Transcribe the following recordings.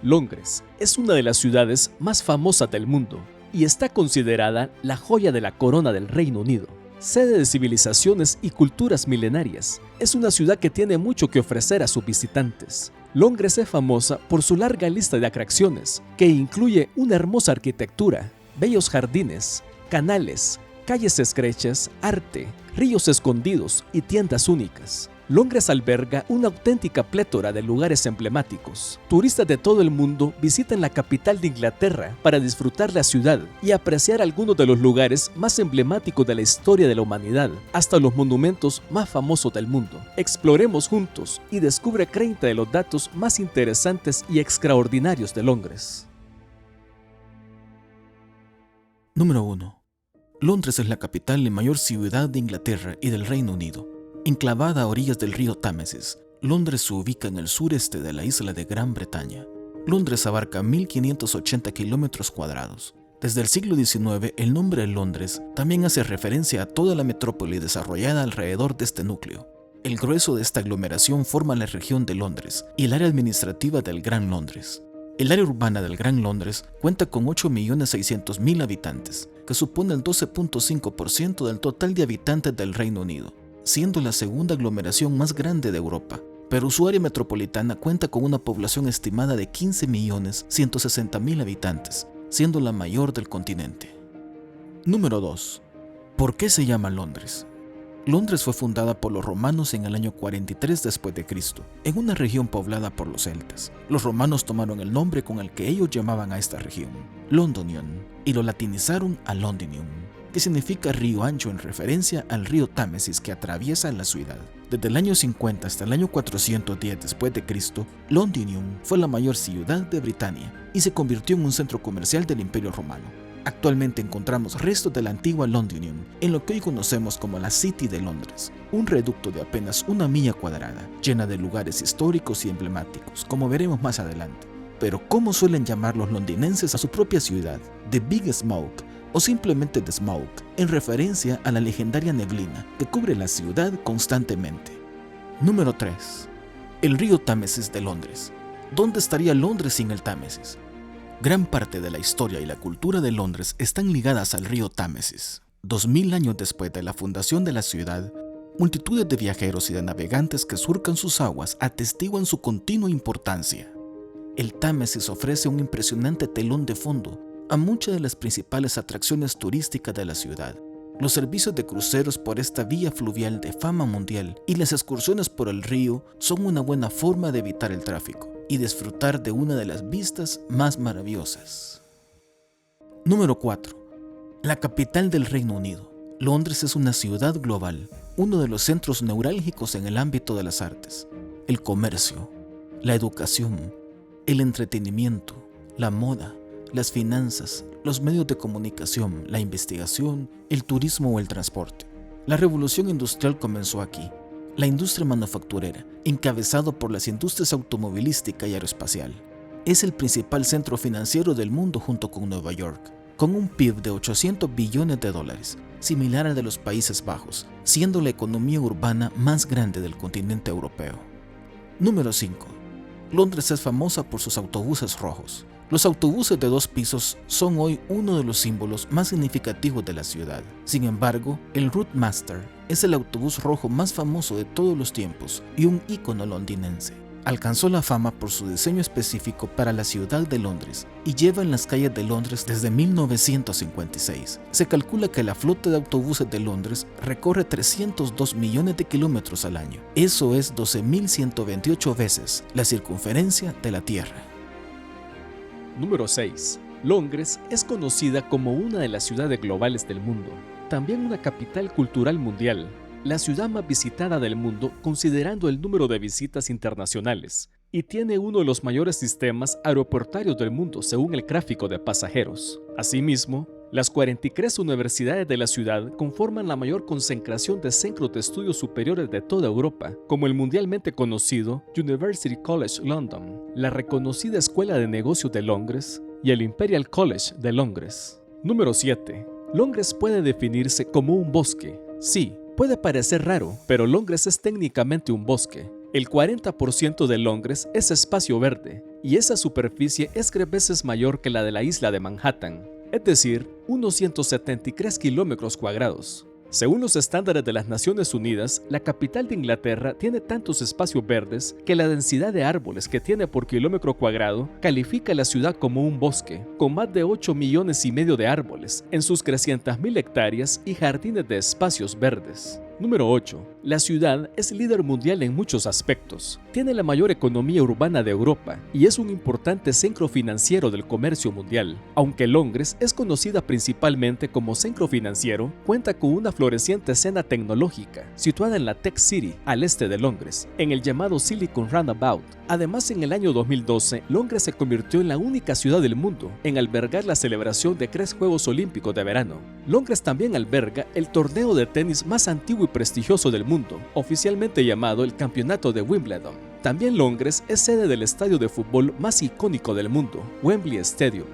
Londres es una de las ciudades más famosas del mundo y está considerada la joya de la corona del Reino Unido. Sede de civilizaciones y culturas milenarias, es una ciudad que tiene mucho que ofrecer a sus visitantes. Londres es famosa por su larga lista de atracciones, que incluye una hermosa arquitectura, bellos jardines, canales, calles estrechas, arte, ríos escondidos y tiendas únicas. Londres alberga una auténtica plétora de lugares emblemáticos. Turistas de todo el mundo visitan la capital de Inglaterra para disfrutar la ciudad y apreciar algunos de los lugares más emblemáticos de la historia de la humanidad, hasta los monumentos más famosos del mundo. Exploremos juntos y descubre 30 de los datos más interesantes y extraordinarios de Londres. Número 1. Londres es la capital y mayor ciudad de Inglaterra y del Reino Unido. Enclavada a orillas del río Támesis, Londres se ubica en el sureste de la isla de Gran Bretaña. Londres abarca 1.580 kilómetros cuadrados. Desde el siglo XIX, el nombre de Londres también hace referencia a toda la metrópoli desarrollada alrededor de este núcleo. El grueso de esta aglomeración forma la región de Londres y el área administrativa del Gran Londres. El área urbana del Gran Londres cuenta con 8.600.000 habitantes, que supone el 12.5% del total de habitantes del Reino Unido, siendo la segunda aglomeración más grande de Europa, pero su área metropolitana cuenta con una población estimada de 15.160.000 habitantes, siendo la mayor del continente. Número 2. ¿Por qué se llama Londres? Londres fue fundada por los romanos en el año 43 después de Cristo, en una región poblada por los celtas. Los romanos tomaron el nombre con el que ellos llamaban a esta región, Londonium, y lo latinizaron a Londinium, que significa río ancho en referencia al río Támesis que atraviesa la ciudad. Desde el año 50 hasta el año 410 después de Cristo, Londinium fue la mayor ciudad de Britania y se convirtió en un centro comercial del Imperio Romano. Actualmente encontramos restos de la antigua Londinium en lo que hoy conocemos como la City de Londres, un reducto de apenas 1 milla cuadrada, llena de lugares históricos y emblemáticos, como veremos más adelante. Pero ¿cómo suelen llamar los londinenses a su propia ciudad? The Big Smoke, o simplemente The Smoke, en referencia a la legendaria neblina que cubre la ciudad constantemente. Número 3. El río Támesis de Londres. ¿Dónde estaría Londres sin el Támesis? Gran parte de la historia y la cultura de Londres están ligadas al río Támesis. 2000 años después de la fundación de la ciudad, multitudes de viajeros y de navegantes que surcan sus aguas atestiguan su continua importancia. El Támesis ofrece un impresionante telón de fondo a muchas de las principales atracciones turísticas de la ciudad. Los servicios de cruceros por esta vía fluvial de fama mundial y las excursiones por el río son una buena forma de evitar el tráfico y disfrutar de una de las vistas más maravillosas. Número 4. La capital del Reino Unido. Londres es una ciudad global, uno de los centros neurálgicos en el ámbito de las artes, el comercio, la educación, el entretenimiento, la moda, las finanzas, los medios de comunicación, la investigación, el turismo o el transporte. La revolución industrial comenzó aquí. La industria manufacturera, encabezado por las industrias automovilística y aeroespacial, es el principal centro financiero del mundo junto con Nueva York, con un PIB de 800 billones de dólares, similar al de los Países Bajos, siendo la economía urbana más grande del continente europeo. Número 5. Londres es famosa por sus autobuses rojos. Los autobuses de 2 pisos son hoy uno de los símbolos más significativos de la ciudad. Sin embargo, el Routemaster es el autobús rojo más famoso de todos los tiempos y un ícono londinense. Alcanzó la fama por su diseño específico para la ciudad de Londres y lleva en las calles de Londres desde 1956. Se calcula que la flota de autobuses de Londres recorre 302 millones de kilómetros al año. Eso es 12.128 veces la circunferencia de la Tierra. Número 6. Londres es conocida como una de las ciudades globales del mundo, también una capital cultural mundial, la ciudad más visitada del mundo considerando el número de visitas internacionales, y tiene uno de los mayores sistemas aeroportuarios del mundo según el tráfico de pasajeros. Asimismo, las 43 universidades de la ciudad conforman la mayor concentración de centros de estudios superiores de toda Europa, como el mundialmente conocido University College London, la reconocida Escuela de Negocios de Londres y el Imperial College de Londres. Número 7. Londres puede definirse como un bosque. Sí, puede parecer raro, pero Londres es técnicamente un bosque. El 40% de Londres es espacio verde y esa superficie es 3 veces mayor que la de la isla de Manhattan, es decir, unos 173 kilómetros cuadrados. Según los estándares de las Naciones Unidas, la capital de Inglaterra tiene tantos espacios verdes que la densidad de árboles que tiene por kilómetro cuadrado califica a la ciudad como un bosque, con más de 8,5 millones de árboles en sus 300,000 hectáreas y jardines de espacios verdes. Número 8. La ciudad es líder mundial en muchos aspectos. Tiene la mayor economía urbana de Europa y es un importante centro financiero del comercio mundial. Aunque Londres es conocida principalmente como centro financiero, cuenta con una floreciente escena tecnológica, situada en la Tech City, al este de Londres, en el llamado Silicon Roundabout. Además, en el año 2012, Londres se convirtió en la única ciudad del mundo en albergar la celebración de 3 Juegos Olímpicos de verano. Londres también alberga el torneo de tenis más antiguo y prestigioso del mundo, oficialmente llamado el Campeonato de Wimbledon. También Londres es sede del estadio de fútbol más icónico del mundo, Wembley Stadium.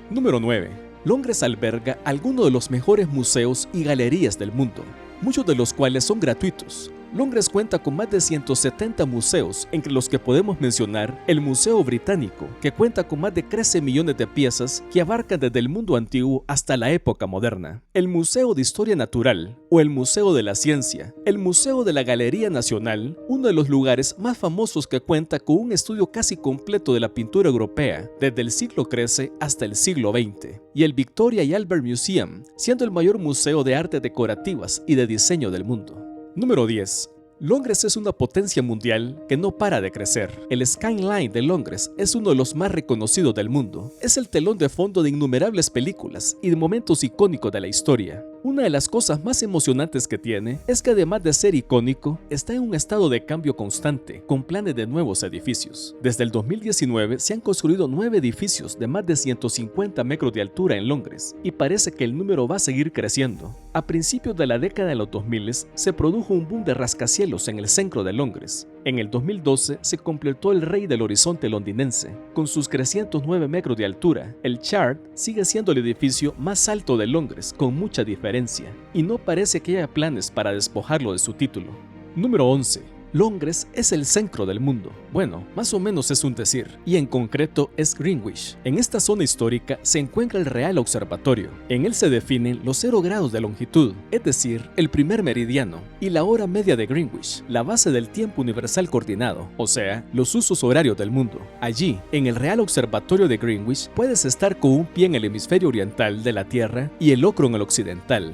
Número 9. Londres alberga algunos de los mejores museos y galerías del mundo, muchos de los cuales son gratuitos. Londres cuenta con más de 170 museos, entre los que podemos mencionar el Museo Británico, que cuenta con más de 13 millones de piezas que abarcan desde el mundo antiguo hasta la época moderna, el Museo de Historia Natural o el Museo de la Ciencia, el Museo de la Galería Nacional, uno de los lugares más famosos que cuenta con un estudio casi completo de la pintura europea, desde el siglo XIII hasta el siglo XX, y el Victoria y Albert Museum, siendo el mayor museo de artes decorativas y de diseño del mundo. Número 10. Londres es una potencia mundial que no para de crecer. El skyline de Londres es uno de los más reconocidos del mundo. Es el telón de fondo de innumerables películas y de momentos icónicos de la historia. Una de las cosas más emocionantes que tiene es que, además de ser icónico, está en un estado de cambio constante, con planes de nuevos edificios. Desde el 2019 se han construido 9 edificios de más de 150 metros de altura en Londres, y parece que el número va a seguir creciendo. A principios de la década de los 2000 se produjo un boom de rascacielos en el centro de Londres. En el 2012 se completó el Rey del Horizonte londinense. Con sus 309 metros de altura, el Shard sigue siendo el edificio más alto de Londres, con mucha diferencia, y no parece que haya planes para despojarlo de su título. Número 11. Londres es el centro del mundo. Bueno, más o menos es un decir, y en concreto es Greenwich. En esta zona histórica se encuentra el Real Observatorio. En él se definen los 0 grados de longitud, es decir, el primer meridiano, y la hora media de Greenwich, la base del tiempo universal coordinado, o sea, los usos horarios del mundo. Allí, en el Real Observatorio de Greenwich, puedes estar con un pie en el hemisferio oriental de la Tierra y el otro en el occidental.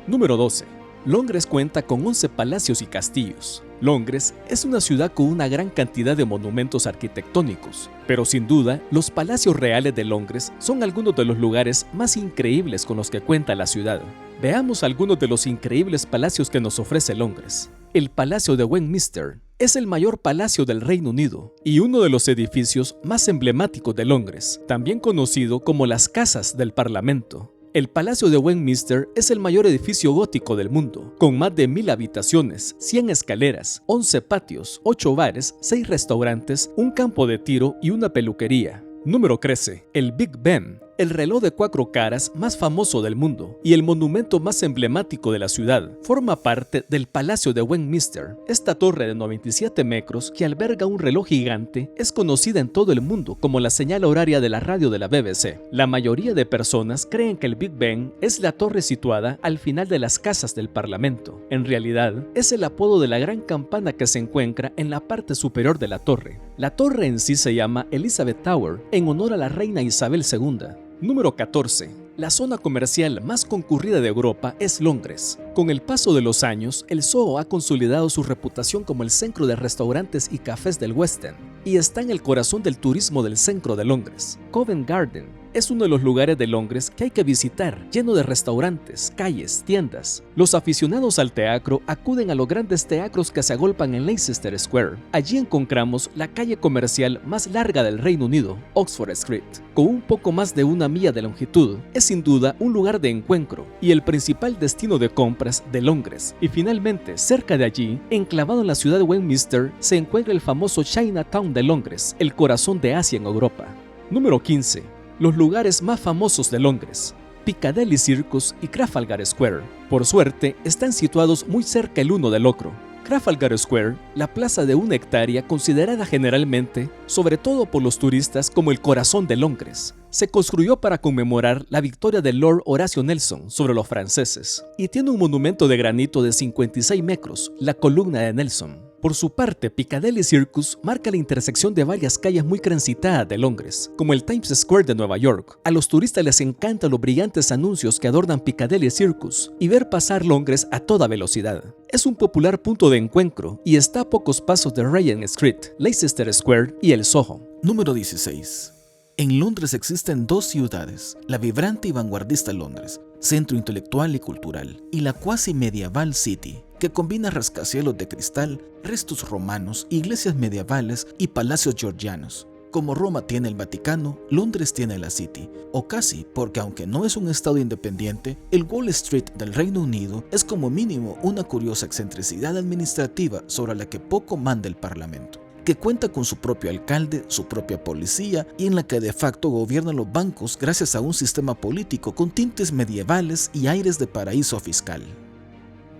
Número 12. Londres cuenta con 11 palacios y castillos. Londres es una ciudad con una gran cantidad de monumentos arquitectónicos, pero sin duda, los palacios reales de Londres son algunos de los lugares más increíbles con los que cuenta la ciudad. Veamos algunos de los increíbles palacios que nos ofrece Londres. El Palacio de Westminster es el mayor palacio del Reino Unido y uno de los edificios más emblemáticos de Londres, también conocido como las Casas del Parlamento. El Palacio de Westminster es el mayor edificio gótico del mundo, con más de 1000 habitaciones, 100 escaleras, 11 patios, 8 bares, 6 restaurantes, un campo de tiro y una peluquería. Número 13. El Big Ben, el reloj de 4 caras más famoso del mundo y el monumento más emblemático de la ciudad, forma parte del Palacio de Westminster. Esta torre de 97 metros que alberga un reloj gigante es conocida en todo el mundo como la señal horaria de la radio de la BBC. La mayoría de personas creen que el Big Ben es la torre situada al final de las casas del Parlamento. En realidad, es el apodo de la gran campana que se encuentra en la parte superior de la torre. La torre en sí se llama Elizabeth Tower en honor a la reina Isabel II. Número 14. La zona comercial más concurrida de Europa es Londres. Con el paso de los años, el Soho ha consolidado su reputación como el centro de restaurantes y cafés del West End, y está en el corazón del turismo del centro de Londres. Covent Garden es uno de los lugares de Londres que hay que visitar, lleno de restaurantes, calles, tiendas. Los aficionados al teatro acuden a los grandes teatros que se agolpan en Leicester Square. Allí encontramos la calle comercial más larga del Reino Unido, Oxford Street, con un poco más de 1 milla de longitud. Es sin duda un lugar de encuentro y el principal destino de compras de Londres. Y finalmente, cerca de allí, enclavado en la ciudad de Westminster, se encuentra el famoso Chinatown de Londres, el corazón de Asia en Europa. Número 15. Los lugares más famosos de Londres: Piccadilly Circus y Trafalgar Square. Por suerte, están situados muy cerca el uno del otro. Trafalgar Square, la plaza de 1 hectárea considerada generalmente, sobre todo por los turistas, como el corazón de Londres, se construyó para conmemorar la victoria de Lord Horatio Nelson sobre los franceses y tiene un monumento de granito de 56 metros, la columna de Nelson. Por su parte, Piccadilly Circus marca la intersección de varias calles muy transitadas de Londres, como el Times Square de Nueva York. A los turistas les encantan los brillantes anuncios que adornan Piccadilly Circus y ver pasar Londres a toda velocidad. Es un popular punto de encuentro y está a pocos pasos de Regent Street, Leicester Square y el Soho. Número 16. En Londres existen dos ciudades, la vibrante y vanguardista Londres, centro intelectual y cultural, y la cuasi medieval City, que combina rascacielos de cristal, restos romanos, iglesias medievales y palacios georgianos. Como Roma tiene el Vaticano, Londres tiene la City, o casi, porque aunque no es un estado independiente, el Wall Street del Reino Unido es como mínimo una curiosa excentricidad administrativa sobre la que poco manda el Parlamento, que cuenta con su propio alcalde, su propia policía y en la que de facto gobiernan los bancos gracias a un sistema político con tintes medievales y aires de paraíso fiscal.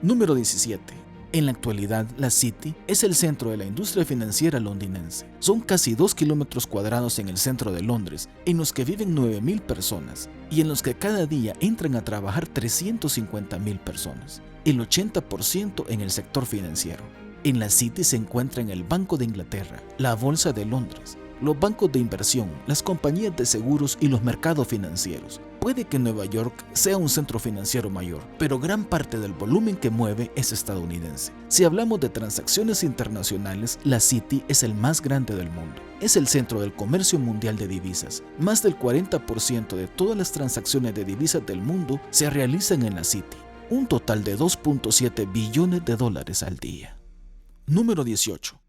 Número 17. En la actualidad, la City es el centro de la industria financiera londinense. Son casi 2 kilómetros cuadrados en el centro de Londres, en los que viven 9.000 personas y en los que cada día entran a trabajar 350.000 personas, el 80% en el sector financiero. En la City se encuentran el Banco de Inglaterra, la Bolsa de Londres, los bancos de inversión, las compañías de seguros y los mercados financieros. Puede que Nueva York sea un centro financiero mayor, pero gran parte del volumen que mueve es estadounidense. Si hablamos de transacciones internacionales, la City es el más grande del mundo. Es el centro del comercio mundial de divisas. Más del 40% de todas las transacciones de divisas del mundo se realizan en la City, un total de 2.7 billones de dólares al día. Número 18.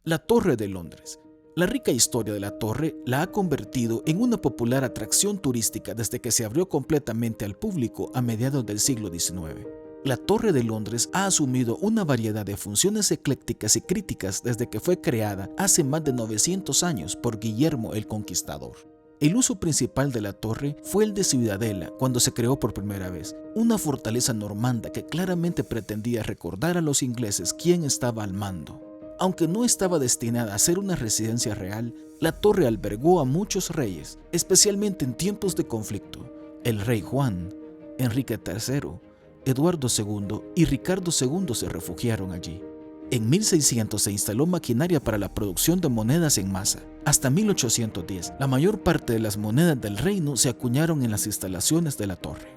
La Torre de Londres. La rica historia de la torre la ha convertido en una popular atracción turística desde que se abrió completamente al público a mediados del siglo XIX. La Torre de Londres ha asumido una variedad de funciones eclécticas y críticas desde que fue creada hace más de 900 años por Guillermo el Conquistador. El uso principal de la torre fue el de ciudadela cuando se creó por primera vez, una fortaleza normanda que claramente pretendía recordar a los ingleses quién estaba al mando. Aunque no estaba destinada a ser una residencia real, la torre albergó a muchos reyes, especialmente en tiempos de conflicto. El rey Juan, Enrique III, Eduardo II y Ricardo II se refugiaron allí. En 1600 se instaló maquinaria para la producción de monedas en masa. Hasta 1810, la mayor parte de las monedas del reino se acuñaron en las instalaciones de la torre.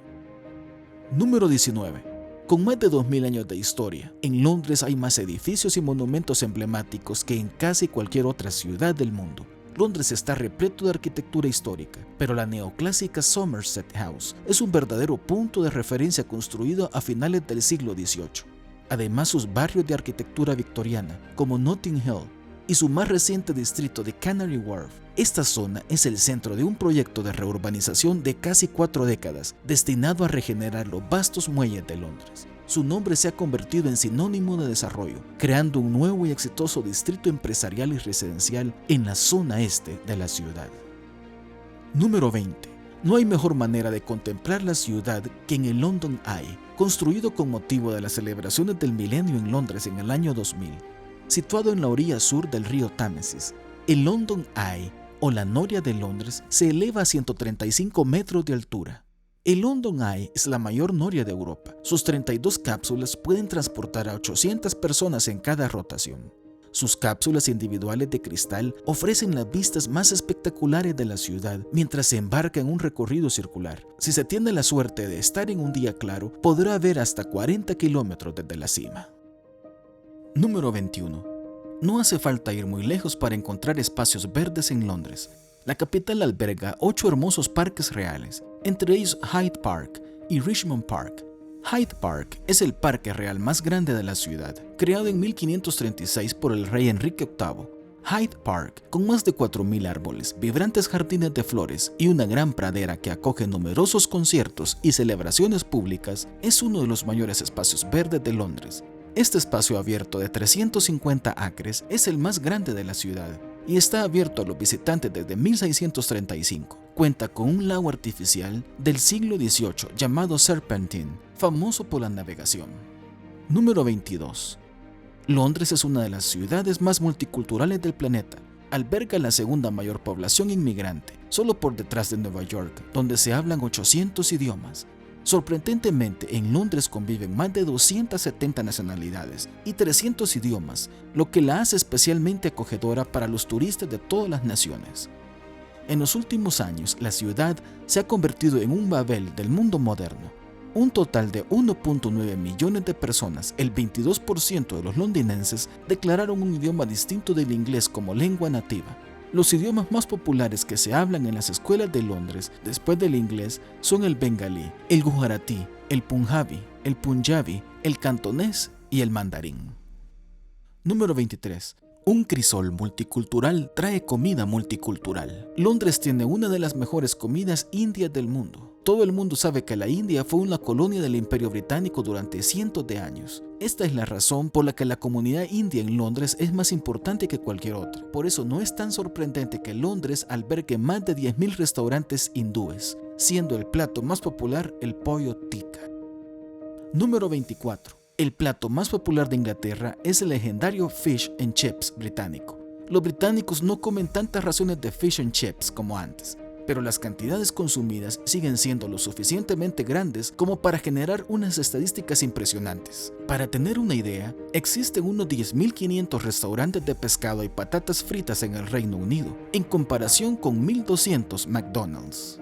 Número 19. Con más de 2000 años de historia, en Londres hay más edificios y monumentos emblemáticos que en casi cualquier otra ciudad del mundo. Londres está repleto de arquitectura histórica, pero la neoclásica Somerset House es un verdadero punto de referencia construido a finales del siglo XVIII. Además, sus barrios de arquitectura victoriana, como Notting Hill, y su más reciente distrito de Canary Wharf. Esta zona es el centro de un proyecto de reurbanización de casi 4 décadas, destinado a regenerar los vastos muelles de Londres. Su nombre se ha convertido en sinónimo de desarrollo, creando un nuevo y exitoso distrito empresarial y residencial en la zona este de la ciudad. Número 20. No hay mejor manera de contemplar la ciudad que en el London Eye, construido con motivo de las celebraciones del milenio en Londres en el año 2000. Situado en la orilla sur del río Támesis, el London Eye, o la Noria de Londres, se eleva a 135 metros de altura. El London Eye es la mayor noria de Europa. Sus 32 cápsulas pueden transportar a 800 personas en cada rotación. Sus cápsulas individuales de cristal ofrecen las vistas más espectaculares de la ciudad mientras se embarca en un recorrido circular. Si se tiene la suerte de estar en un día claro, podrá ver hasta 40 kilómetros desde la cima. Número 21. No hace falta ir muy lejos para encontrar espacios verdes en Londres. La capital alberga 8 hermosos parques reales, entre ellos Hyde Park y Richmond Park. Hyde Park es el parque real más grande de la ciudad, creado en 1536 por el rey Enrique VIII. Hyde Park, con más de 4.000 árboles, vibrantes jardines de flores y una gran pradera que acoge numerosos conciertos y celebraciones públicas, es uno de los mayores espacios verdes de Londres. Este espacio abierto de 350 acres es el más grande de la ciudad y está abierto a los visitantes desde 1635. Cuenta con un lago artificial del siglo XVIII llamado Serpentine, famoso por la navegación. Número 22. Londres es una de las ciudades más multiculturales del planeta. Alberga la segunda mayor población inmigrante, solo por detrás de Nueva York, donde se hablan 800 idiomas. Sorprendentemente, en Londres conviven más de 270 nacionalidades y 300 idiomas, lo que la hace especialmente acogedora para los turistas de todas las naciones. En los últimos años, la ciudad se ha convertido en un Babel del mundo moderno. Un total de 1.9 millones de personas, el 22% de los londinenses, declararon un idioma distinto del inglés como lengua nativa. Los idiomas más populares que se hablan en las escuelas de Londres, después del inglés, son el bengalí, el gujarati, el punjabi, el punjabi, el cantonés y el mandarín. Número 23. Un crisol multicultural trae comida multicultural. Londres tiene una de las mejores comidas indias del mundo. Todo el mundo sabe que la India fue una colonia del Imperio Británico durante cientos de años. Esta es la razón por la que la comunidad india en Londres es más importante que cualquier otra. Por eso no es tan sorprendente que Londres albergue más de 10.000 restaurantes hindúes, siendo el plato más popular el pollo tikka. Número 24. El plato más popular de Inglaterra es el legendario Fish and Chips británico. Los británicos no comen tantas raciones de Fish and Chips como antes, pero las cantidades consumidas siguen siendo lo suficientemente grandes como para generar unas estadísticas impresionantes. Para tener una idea, existen unos 10.500 restaurantes de pescado y patatas fritas en el Reino Unido, en comparación con 1.200 McDonald's.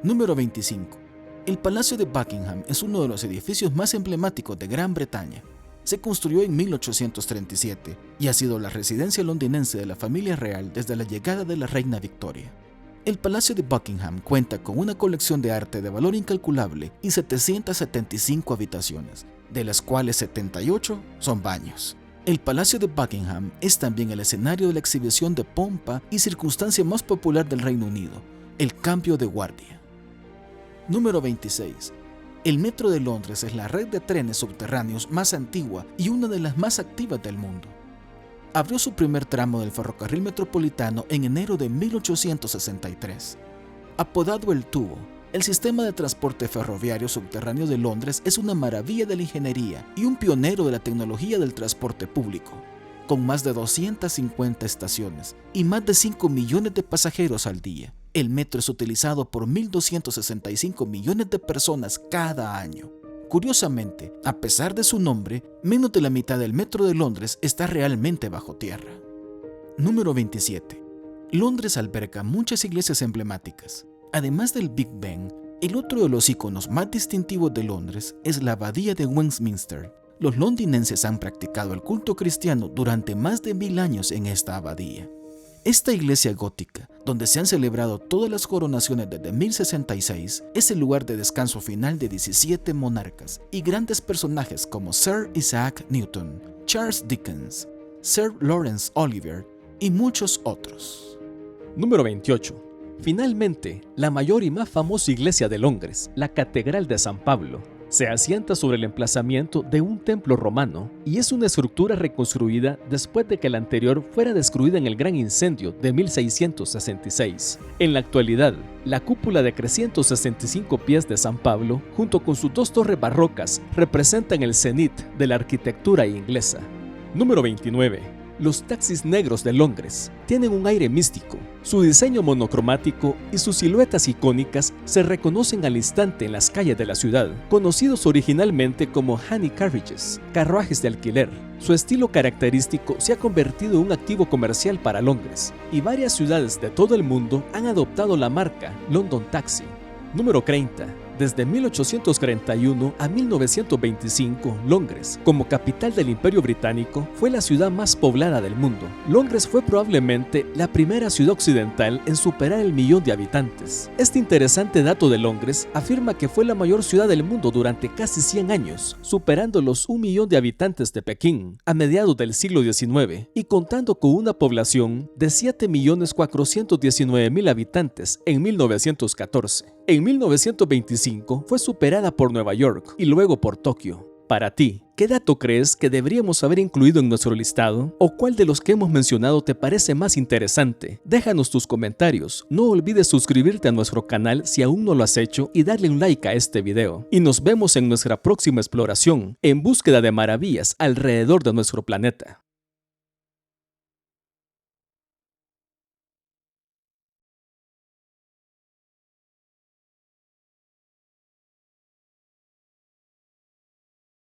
Número 25. El Palacio de Buckingham es uno de los edificios más emblemáticos de Gran Bretaña. Se construyó en 1837 y ha sido la residencia londinense de la familia real desde la llegada de la reina Victoria. El Palacio de Buckingham cuenta con una colección de arte de valor incalculable y 775 habitaciones, de las cuales 78 son baños. El Palacio de Buckingham es también el escenario de la exhibición de pompa y circunstancia más popular del Reino Unido, el cambio de guardia. Número 26. El Metro de Londres es la red de trenes subterráneos más antigua y una de las más activas del mundo. Abrió su primer tramo del ferrocarril metropolitano en enero de 1863. Apodado el Tubo, el sistema de transporte ferroviario subterráneo de Londres es una maravilla de la ingeniería y un pionero de la tecnología del transporte público. Con más de 250 estaciones y más de 5 millones de pasajeros al día, el metro es utilizado por 1.265 millones de personas cada año. Curiosamente, a pesar de su nombre, menos de la mitad del metro de Londres está realmente bajo tierra. Número 27. Londres alberga muchas iglesias emblemáticas. Además del Big Ben, el otro de los iconos más distintivos de Londres es la Abadía de Westminster. Los londinenses han practicado el culto cristiano durante más de 1000 años en esta abadía. Esta iglesia gótica, donde se han celebrado todas las coronaciones desde 1066, es el lugar de descanso final de 17 monarcas y grandes personajes como Sir Isaac Newton, Charles Dickens, Sir Lawrence Olivier y muchos otros. Número 28. Finalmente, la mayor y más famosa iglesia de Londres, la Catedral de San Pablo, se asienta sobre el emplazamiento de un templo romano y es una estructura reconstruida después de que la anterior fuera destruida en el gran incendio de 1666. En la actualidad, la cúpula de 365 pies de San Pablo, junto con sus dos torres barrocas, representan el cenit de la arquitectura inglesa. Número 29. Los taxis negros de Londres tienen un aire místico. Su diseño monocromático y sus siluetas icónicas se reconocen al instante en las calles de la ciudad, conocidos originalmente como honey carriages, carruajes de alquiler. Su estilo característico se ha convertido en un activo comercial para Londres, y varias ciudades de todo el mundo han adoptado la marca London Taxi. Número 30. Desde 1841 a 1925, Londres, como capital del Imperio Británico, fue la ciudad más poblada del mundo. Londres fue probablemente la primera ciudad occidental en superar el 1.000.000 de habitantes. Este interesante dato de Londres afirma que fue la mayor ciudad del mundo durante casi 100 años, superando los 1.000.000 de habitantes de Pekín a mediados del siglo XIX y contando con una población de 7.419.000 habitantes en 1914. En 1925 fue superada por Nueva York y luego por Tokio. Para ti, ¿qué dato crees que deberíamos haber incluido en nuestro listado? ¿O cuál de los que hemos mencionado te parece más interesante? Déjanos tus comentarios. No olvides suscribirte a nuestro canal si aún no lo has hecho y darle un like a este video. Y nos vemos en nuestra próxima exploración en búsqueda de maravillas alrededor de nuestro planeta.